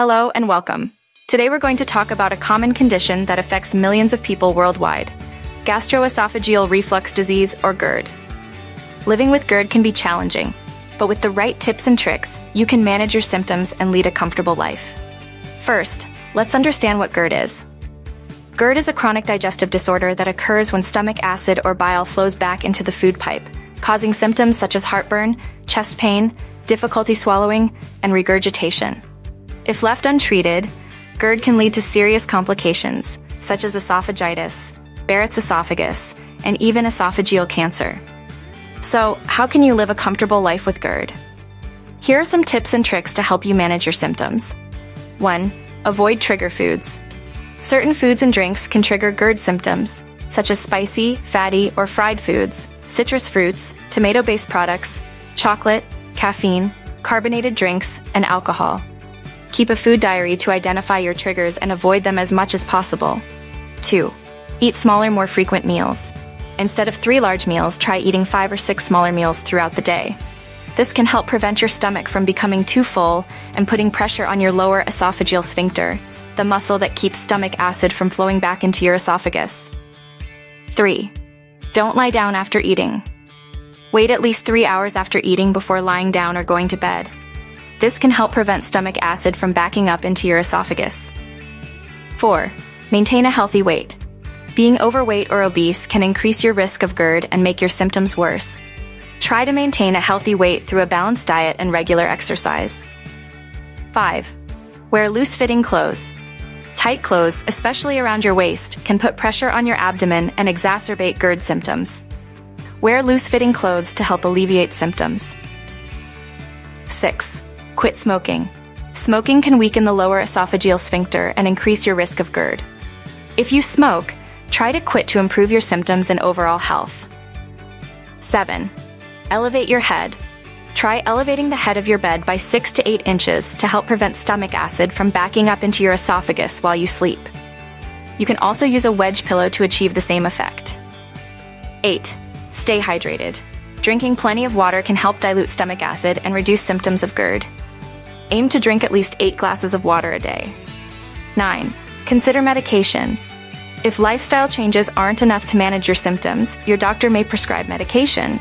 Hello and welcome. Today we're going to talk about a common condition that affects millions of people worldwide: Gastroesophageal Reflux Disease, or GERD. Living with GERD can be challenging, but with the right tips and tricks, you can manage your symptoms and lead a comfortable life. First, let's understand what GERD is. GERD is a chronic digestive disorder that occurs when stomach acid or bile flows back into the food pipe, causing symptoms such as heartburn, chest pain, difficulty swallowing, and regurgitation. If left untreated, GERD can lead to serious complications, such as esophagitis, Barrett's esophagus, and even esophageal cancer. So, how can you live a comfortable life with GERD? Here are some tips and tricks to help you manage your symptoms. 1. Avoid trigger foods. Certain foods and drinks can trigger GERD symptoms, such as spicy, fatty, or fried foods, citrus fruits, tomato-based products, chocolate, caffeine, carbonated drinks, and alcohol. Keep a food diary to identify your triggers and avoid them as much as possible. 2. Eat smaller, more frequent meals. Instead of 3 large meals, try eating 5 or 6 smaller meals throughout the day. This can help prevent your stomach from becoming too full and putting pressure on your lower esophageal sphincter, the muscle that keeps stomach acid from flowing back into your esophagus. 3. Don't lie down after eating. Wait at least 3 hours after eating before lying down or going to bed. This can help prevent stomach acid from backing up into your esophagus. 4. Maintain a healthy weight. Being overweight or obese can increase your risk of GERD and make your symptoms worse. Try to maintain a healthy weight through a balanced diet and regular exercise. 5. Wear loose-fitting clothes. Tight clothes, especially around your waist, can put pressure on your abdomen and exacerbate GERD symptoms. Wear loose-fitting clothes to help alleviate symptoms. 6. Quit smoking. Smoking can weaken the lower esophageal sphincter and increase your risk of GERD. If you smoke, try to quit to improve your symptoms and overall health. 7. Elevate your head. Try elevating the head of your bed by 6 to 8 inches to help prevent stomach acid from backing up into your esophagus while you sleep. You can also use a wedge pillow to achieve the same effect. 8. Stay hydrated. Drinking plenty of water can help dilute stomach acid and reduce symptoms of GERD. Aim to drink at least 8 glasses of water a day. 9. Consider medication. If lifestyle changes aren't enough to manage your symptoms, your doctor may prescribe medication.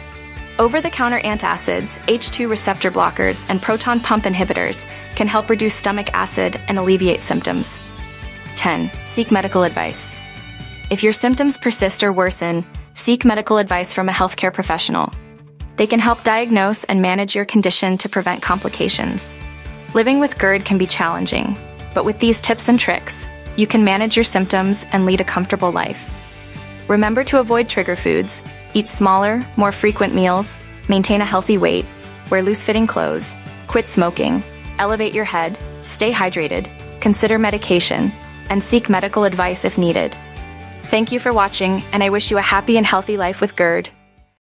Over-the-counter antacids, H2 receptor blockers, and proton pump inhibitors can help reduce stomach acid and alleviate symptoms. 10. Seek medical advice. If your symptoms persist or worsen, seek medical advice from a healthcare professional. They can help diagnose and manage your condition to prevent complications. Living with GERD can be challenging, but with these tips and tricks, you can manage your symptoms and lead a comfortable life. Remember to avoid trigger foods, eat smaller, more frequent meals, maintain a healthy weight, wear loose-fitting clothes, quit smoking, elevate your head, stay hydrated, consider medication, and seek medical advice if needed. Thank you for watching, and I wish you a happy and healthy life with GERD.